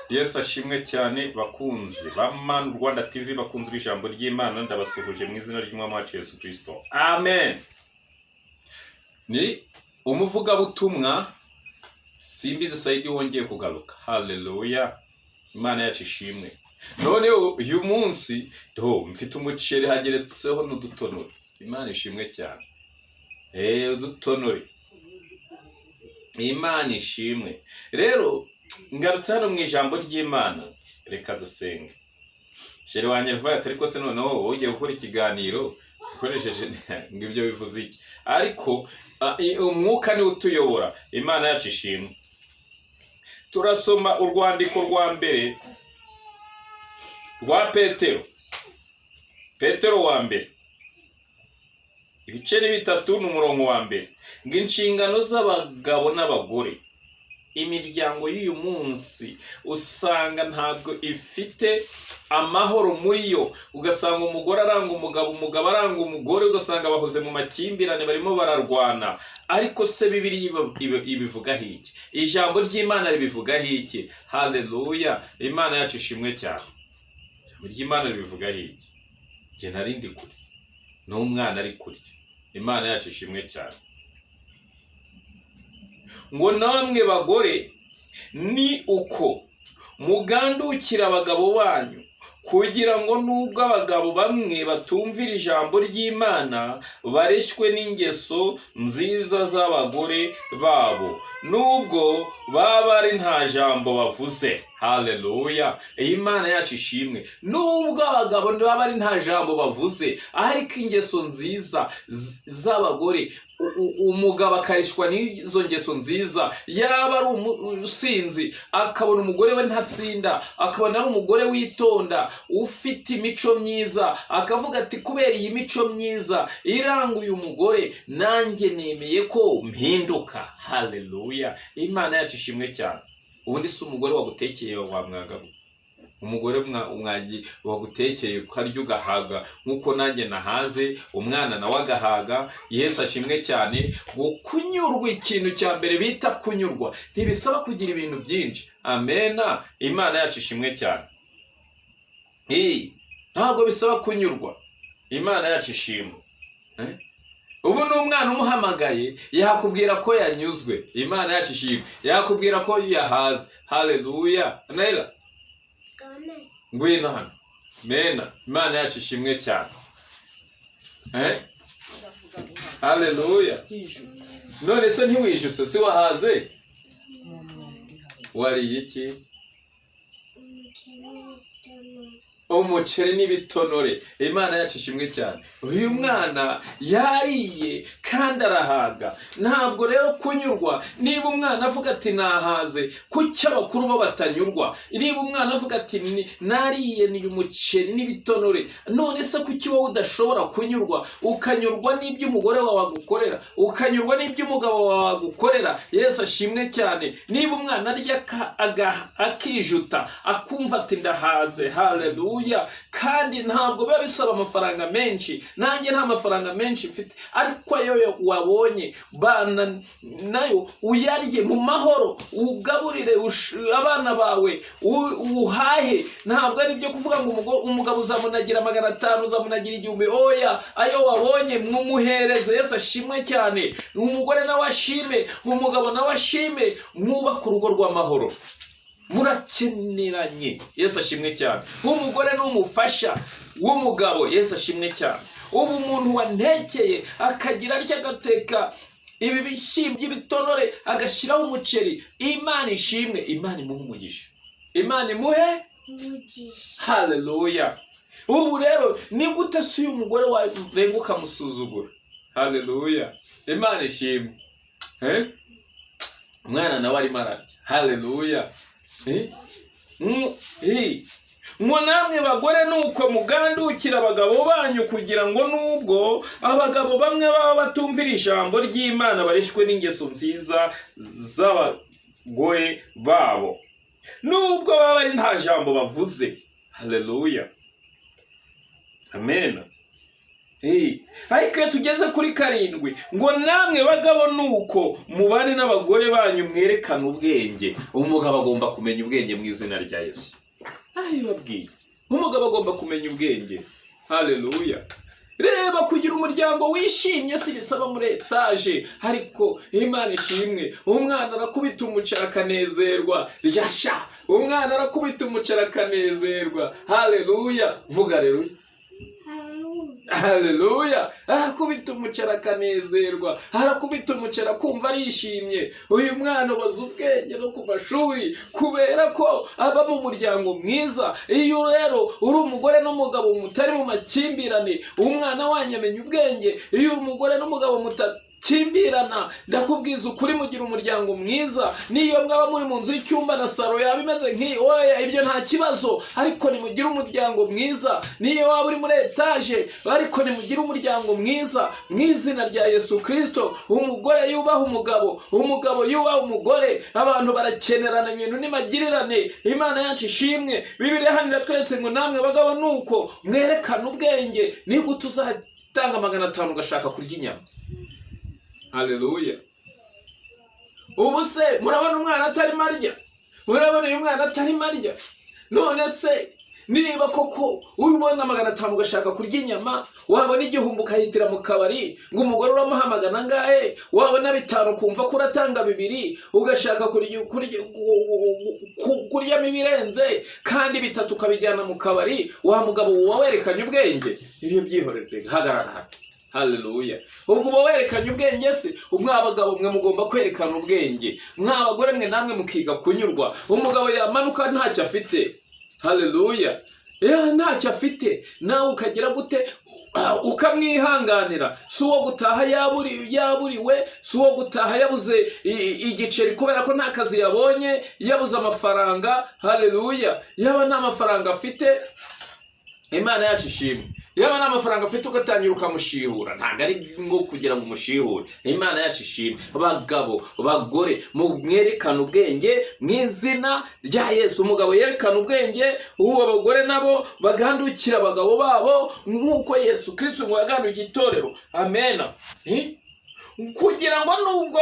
Yesu ashimwe cyane bakunzi ba Man Rwanda TV, bakunzi b'ijambo ry'Imana, ndabasuhuje mu izina ry'Umwami wacu Yesu Kristo. Amen. Ni umuvugabutumwa Simbizi Saidi wongeye kugaruka. Haleluya. Imana yacu ishimwe. None uyu munsi mfite umuceri hageretseho n'udutonore. Imana ishimwe cyane. Udutonore. Imana ishimwe. Rero ngarutse hano mu ijambo ry'Imana, reka dusenge. Sheri wanjye vuba ariko se noneho ugiye gukora ikiganiro ukoresheje ngo ibyo bivuze iki? Ariko umwuka ni utuyobora. Imana yacu ishimwe. Turasoma urwandiko rwa mbere rwa Petero wa mbere, ibice ni 3 n'umurongo wa mbere. Ngo inshingano z'abagabo n'abagore, imiryango y'uyu munsi usanga ntabwo ifite amahoro muri yo. Ugasanga umugore aranga umugabo, umugabo aranga umugore, ugasanga bahoze mu makimbirane barimo bararwana. Ariko se Bibiliya ibivugaho iki? Ijambo ry'Imana ribivugaho iki? Haleluya. Imana yacu ishimwe cyane. Ijambo ry'Imana ribivugaho iki? Nge narindi kure n'umwana ari kurya. Imana yacu ishimwe cyane. Ngo namwe bagore ni uko mugandukira abagabo banyu, kugira ngo nubwo abagabo bamwe batumvira ijambo ry'Imana bareshywe n'ingeso nziza z'abagore babo, nubwo baba ari nta jambo bavuze. Haleluya. Imana yacu ishimwe. Nubwo abagabo baba ari nta jambo bavuze, ariko ingeso nziza z'abagore, umugabo akarishwa n'izo ngeso nziza. Yaba ari umusinzi akabona umugore we ntasinda, akabona ari umugore witonda ufite imico myiza, akavuga ati kubera iyi mico myiza iranga uyu mugore, nanjye nemeye ko mpinduka. Haleluya. Imana yacu ishimwe cyane. Ubundi si umugore wagutekeye wamwanga? Umugore wagutekeye ukarya ugahaga nk'uko nanjye nahaze, umwana nawe agahaga. Yesu ashimwe cyane. Ngo kunyurwa, ikintu cya mbere bita kunyurwa, ntibisaba kugira ibintu byinshi. Amena. Imana yacu ishimwe cyane. Ntabwo bisaba kunyurwa. Imana yacu ishimwe. Ubu n'umwana umuhamagaye yakubwira ko yanyuzwe. Imana yacu ishimwe. Yakubwira ko yahaze. Haleluya. Naila ngwino hano. Mena. Imana yacu ishimwe cyane. Haleluya. None se ntiwijuse? Si wahaze? Wariye iki? Umuceri n'ibitonore. Imana yacu ishimwe cyane. Uyu mwana yariye kandi arahaga. Ntabwo rero kunyurwa, niba umwana avuga ati nahaze, kuki abakuru bo batanyurwa? Niba umwana avuga ati nariye ni umuceri n'ibitonore, none se kuki wowe udashobora kunyurwa? Ukanyurwa n'ibyo umugore wawe agukorera, ukanyurwa n'ibyo umugabo wawe agukorera. Yesu ashimwe cyane. Niba umwana arya akijuta, akumva ati ndahaze. Haleluya. Kandi ntabwo biba bisaba amafaranga menshi. Nanjye nta mafaranga menshi mfite, ariko ayo wabonye bana nayo uyarye mu mahoro, ugaburire abana bawe, uhahe. Ntabwo ari byo kuvuga ngo umugabo uzamunagira 500, uzamunagira 1000. Oya, ayo wabonye mwumuhereze. Yesu ashimwe cyane. Umugore nawe ashime, umugabo nawe ashime, mwubaka urugo rw'amahoro. Murakeneranye. Yesu ashimwe cyane. Umugore n'umufasha w'umugabo. Yesu ashimwe cyane. Ubu umuntu wantekeye akagira atya agateka ibi bishyimbo by'ibitonore agashyiraho umuceri, Imana ishimwe. Imana imuhe umugisha. Imana imuhe umugisha. Haleluya. Ubu rero ni gute se uyu mugore warenga ukamusuzugura? Haleluya. Imana ishimwe. Umwana nawe arimo ararya. Haleluya. Ngo namwe bagore nuko mugandukira abagabo banyu, kugira ngo nubwo abagabo bamwe baba batumvira ijambo ry'Imana bareshywe n'ingeso nziza z'abagore babo, nubwo baba ari nta jambo bavuze. Haleluya. Amen. ariko iyo tugeze kuri 7 ngo namwe bagabo nuko mubane n'abagore banyu mwerekana ubwenge. Umugabo agomba kumenya ubwenge mu izina rya Yesu. Arabibabwiye, umugabo agomba kumenya ubwenge. Haleluya. Reba, kugira umuryango wishimye si bisaba muri etaje, ariko Imana ishimwe, umwana arakubita umuceri akanezerwa. Ryasha, umwana arakubita umuceri akanezerwa. Haleluya. Vuga haleluya. Haleluya. Arakubita umuceri akanezerwa, arakubita umuceri akumva arishimye. Uyu mwana baza ubwenge no ku mashuri kubera ko aba mu muryango mwiza. Iyo rero uri umugore n'umugabo mutari mu makimbirane, umwana wanyu amenya ubwenge. Iyo uri umugore n'umugabo kimbirana, ndakubwiza ukuri, mugira umuryango mwiza. Niyo mwaba muri mu nzu y'icyumba na saro yaba imeze oya, ibyo nta kibazo, ariko nimugire umuryango mwiza. Niyo waba uri muri etaje, ariko nimugire umuryango mwiza mu izina rya Yesu Kristo. Umugore yubaha umugabo, umugabo yubaha umugore, abantu barakenerana, ibintu nimagirirane. Imana yacu ishimwe. Bibiliya hano iratweretse ngo namwe bagabo nuko mwerekana ubwenge. Ni gute uzatanga 500 ugashaka kurya inyama? Haleluya. Ubu se murabona umwana atari marya? Murabona uyu mwana atari marya? None se niba koko ubona 500 ugashaka kurya inyama, wabona 1000 ukahitira mu kabari, ngo umugore uramuhamagana ngahe, wabona 5 kumva ko uratanga 2 ugashaka kurya ibirenze, kandi 3 ukabijyana mu kabari, wa mugabo wawerekanye ubwenge. Ibyo byihorere, hagarara hano. Haleluya. Ubwo werekanye ubwenge se, umwabagabo mwe mugomba kwerekana ubwenge, mwabagore mwe namwe mukiga kunyurwa. Umugabo yamanuka ntacyo afite. Haleluya. Ntacyo afite, nawe ukagira gute? Ukamwihanganira. Si uwo gutaha yaburiwe, si uwo gutaha yabuze igiceri kubera ko nta kazi yabonye, yabuze amafaranga. Haleluya. Yaba nta mafaranga afite, Imana yacu ishimwe. Yaba nta mafaranga afite ugatangira ukamushihura, ntabwo ari ngo kugira ngo umushihure. Imana yacu ishimwe. Bagabo, bagore, mwerekana ubwenge mu izina rya Yesu. Umugabo yerekana ubwenge, uwo abagore nabo bagandukira abagabo babo nk'uko Yesu Kristo yagandukiye itorero. Amen. Kugira ngo nubwo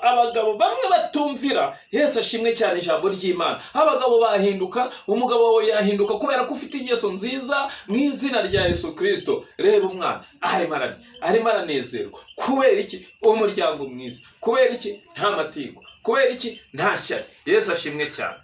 abagabo bamwe batumvira, Yesu ashimwe cyane ijambo ry'Imana, abagabo bahinduka, umugabo wawe yahinduka kubera ko ufite ingeso nziza mu izina rya Yesu Kristo. Reba umwana arimo aranezerwa. Kubera iki? Umuryango mwiza. Kubera iki? Nta matiku. Kubera iki? Nta shyari. Yesu ashimwe cyane.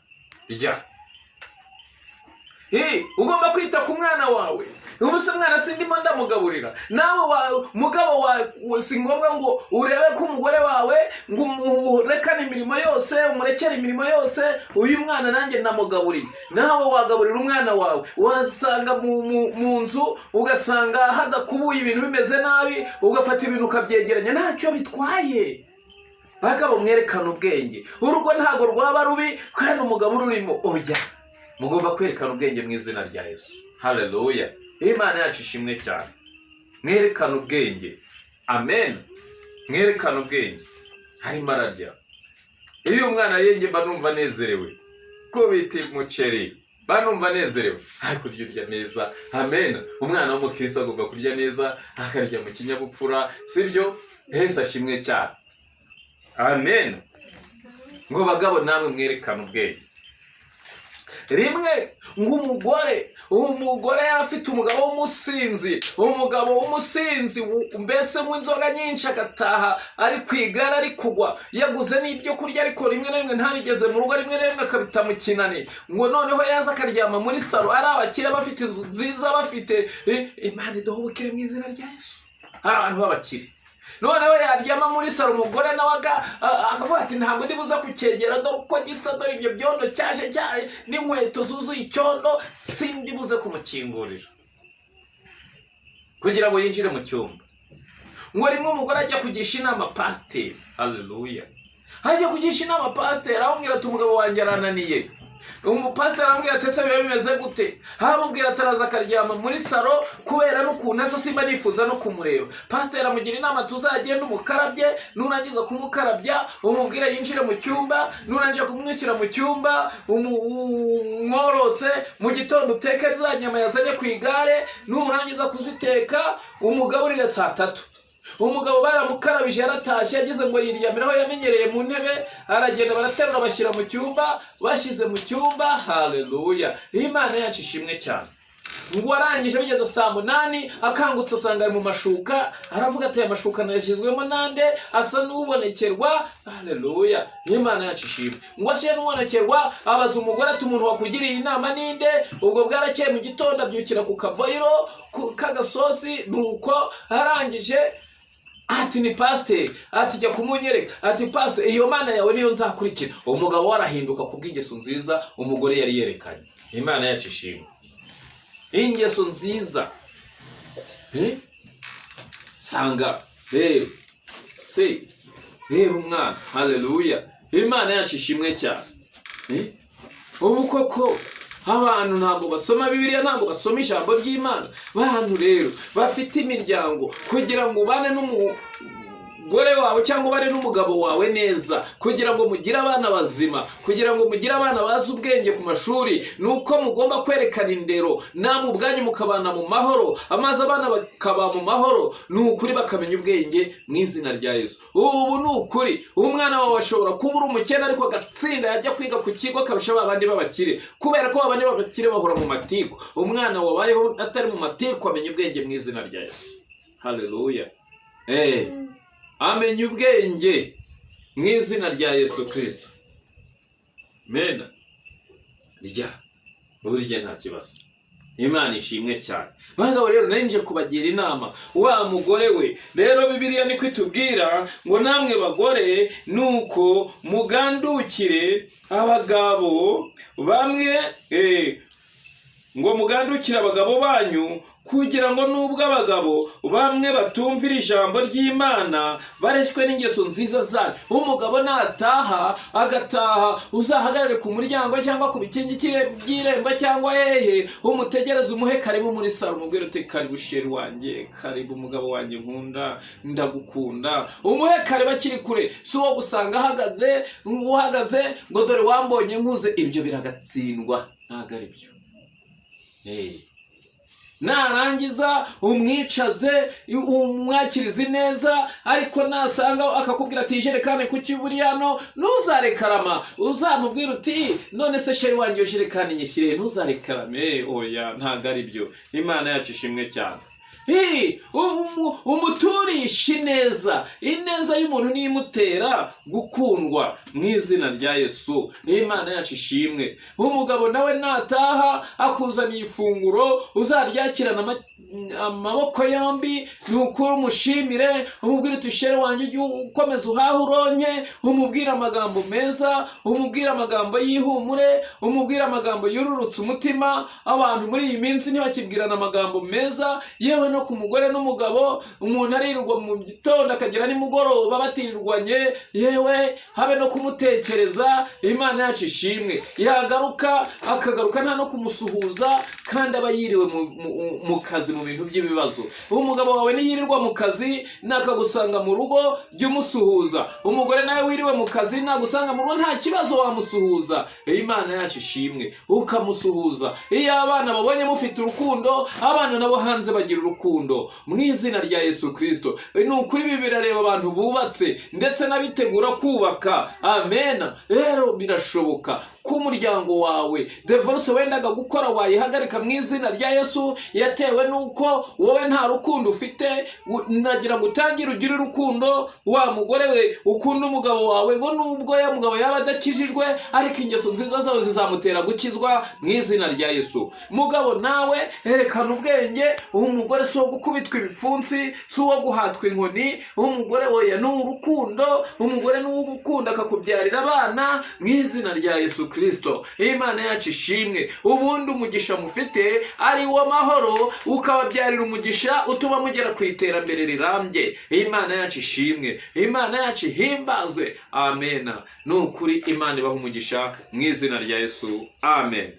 Ugomba kwita ku mwana wawe. Ubu se mwana sindimo ndamugaburira, nawe mugabo wawe si ngombwa ngo urebe ko umugore wawe ngo umurekane imirimo yose, umurekere imirimo yose. Uyu mwana nanjye namugaburiye. Nawe wagaburira umwana wawe. Wasanga mu nzu ugasanga hadakubuye, ibintu bimeze nabi, ugafata ibintu ukabyegeranya, ntacyo bitwaye. Bagabo mwerekana ubwenge. Urugo ntago rwaba rubi kandi umugabo ururimo. Oya, mugomba kwerekana ubwenge mu izina rya Yesu. Haleluya. Imana yacu ishimwe cyane. Mwerekana ubwenge. Amen. Mwerekana ubwenge. Harimo ararya. Iyo umwana yenge mba numva nezerewe. Ko bita umuceri, mba numva nezerewe. Kurya urya neza. Amen. Umwana w'umukristo agomba kurya neza, akarya mu kinyabupfura, sibyo? Yesu ashimwe cyane. Amen. Ngo bagabo namwe mwerekana ubwenge. Rimwe umugore afite umugabo w'umusinzi, mbese mu inzoga nyinshi, agataha ari kwigara, ari kugwa, yaguze n'ibyo kurya, ariko rimwe na rimwe ntabigeze mu rugo, rimwe na rimwe akabita mu kinani, ngo noneho yaza akaryama muri saro. Ari abakire bafite inzu nziza, bafite Imana iduhe ubukire mu izina rya Yesu. Hari abantu b'abakire, noneho yaryama muri saro, umugore nawe akavuga ati ntabwo ndibuza kucyegera, dore uko gisa, dore ibyo byondo cyaje n'inkweto zuzuye icyondo, sindibuze kumukingurira kugira ngo yinjire mu cyumba. Ngo rimwe umugore ajya kugisha inama pasiteri. Haleluya. Ajya kugisha inama pasiteri, aramubwira ati umugabo wanjye arananiye. umupasiteri arambwira ati ese biba bimeze gute? Aramubwira ati araza akaryama muri salo kubera n'ukuntu asa simba nifuza no kumureba. Pasiteri amugira inama tuzagenda umukarabye, nurangiza kumukarabya umubwire yinjire mu cyumba, nurangiza kumwishyira mu cyumba umworose, mu gitondo uteke za nyama yazanye ku igare, nurangiza kuziteka umugaburire saa 3. Umugabo baramukarabije yaratashye ageze ngo yiryamiraho yamenyereye mu ntebe, aragenda baraterura bashyira mu cyumba, bashyize mu cyumba. Haleluya, Imana yacu ishimwe cyane. Ngo arangije bigeze saa 8 akangutse asanga ari mu mashuka, aravuga ati aya mashuka nayashyizwemo nande, asa n'ubonekerwa. Haleluya, Imana yacu ishimwe. Ngo ashiye n'ubonekerwa abaza umugore ati umuntu wakugiriye inama ninde? Ubwo bwarakeye mu gitondo abyukira ku kaboyiro k'agasosi, nuko arangije ati ni pasiteri, ati jya kumunyereka, ati pasiteri iyo Mana yawe niyo nzakurikira. Umugabo warahinduka kubw'ingeso nziza umugore yari yerekanye. Imana yacu ishimwe. Ingeso nziza sanga rero umwana. Haleluya, Imana yacu ishimwe cyane. Ubu koko abantu ntabwo basoma Bibiliya, ntabwo basoma ijambo ry'Imana. Bantu rero bafite imiryango, kugira ngo ubane n'umugore wawe cyangwa ubane n'umugabo wawe neza, kugira ngo mugire abana bazima, kugira ngo mugire abana bazi ubwenge ku mashuri, nuko mugomba kwerekana indero, namwe ubwanyu mukabana mu mahoro, amaze abana bakaba mu mahoro, n'ukuri bakamenya ubwenge mu izina rya Yesu. Ubu n'ukuri umwana wawe ashobora kuba uri umukene ariko agatsinda, yajya kwiga ku kigo akarusha abandi b'abakire, kubera ko abandi b'abakire bahora mu matiko. Umwana wabayeho atari mu matiko amenya ubwenge mu izina rya Yesu. Haleluya, amenya ubwenge mu izina rya Yesu Kristo. Mena burya nta kibazo. Imana ishimwe cyane. Bagabo rero nanje kubagira inama, wa mugore we rero Bibiliya niko itubwira ngo namwe bagore nuko mugandukire abagabo bamwe, ngo mugandukire abagabo banyu, kugira ngo nubwo abagabo bamwe batumvira ijambo ry'Imana bareshywe n'ingeso nziza zanyu. Umugabo nataha agataha, uzahagarare ku muryango cyangwa ku bikingi by'irembo cyangwa hehe, umutegereze umuhe karibu muri salo, umubwire uti karibu sheri wanjye, karibu umugabo wanjye nkunda, ndagukunda. Umuhe karibu akiri kure, si uwo gusanga uhagaze ngo dore wambonye nkuze. Ibyo biragatsindwa, ntabwo ari byo. Narangiza umwicaze umwakirize neza, ariko nasanga akakubwira ati ijerekani kuki buri hano, ntuzarekarama. Uzamubwira uti none se sheri wanjye iyo jerekani nyishyire, ntuzarekarame. Oya, ntabwo ari byo. Imana yacu ishimwe cyane. Umuturisha ineza, ineza y'umuntu niyo imutera gukundwa mu izina rya Yesu. Imana yacu ishimwe. Umugabo nawe nataha akuzaniye ifunguro, uzaryakirana amaboko yombi, nuko umushimire, umubwire uti shere wanjye ujye ukomeza uhahe uronke, umubwire amagambo meza, umubwire amagambo y'ihumure, umubwire amagambo yururutse umutima. Abantu muri iyi minsi ntibakibwirana amagambo meza, yewe no ku mugore n'umugabo, umuntu aririrwa mu gitondo akagera nimugoroba batirirwanye, yewe habe no kumutekereza. Imana yacu ishimwe. Yagaruka akagaruka nta no kumusuhuza, kandi aba yiriwe mu kazi mu bintu by'ibibazo. Umugabo wawe niyirirwa mu kazi nakagusanga mu rugo, jya umusuhuza. Umugore nawe wiriwe mu kazi nagusanga mu rugo, nta kibazo wamusuhuza. Imana yacu ishimwe, ukamusuhuza. Iyo abana babonye mufite urukundo, abana nabo hanze bagira urukundo mu izina rya Yesu Kristo. Ni ukuri ibi birareba abantu bubatse ndetse n'abitegura kubaka. Amen. Rero birashoboka ko umuryango wawe divorce wendaga gukora wayihagarika mu izina rya Yesu, yatewe nuko wowe nta rukundo ufite. Nagira ngo utangire ugire urukundo. Wa mugore we ukunda umugabo wawe, ngo nubwo ya mugabo yaba adakijijwe, ariko ingeso nziza zawe zizamutera gukizwa mu izina rya Yesu. Mugabo nawe erekana ubwenge. Umugore si uwo gukubitwa ibipfunsi, si uwo guhatwa inkoni. Umugore oya ni urukundo. Umugore ni uwo gukunda akakubyarira abana mu izina rya Yesu Kristo. Imana yacu ishimwe. Ubundi umugisha mufite ari wo mahoro, ukababyarira umugisha utuma mugera ku iterambere rirambye. Imana yacu ishimwe, Imana yacu ihimbazwe. Amen. Ni ukuri Imana ibaha umugisha mu izina rya Yesu. Amen.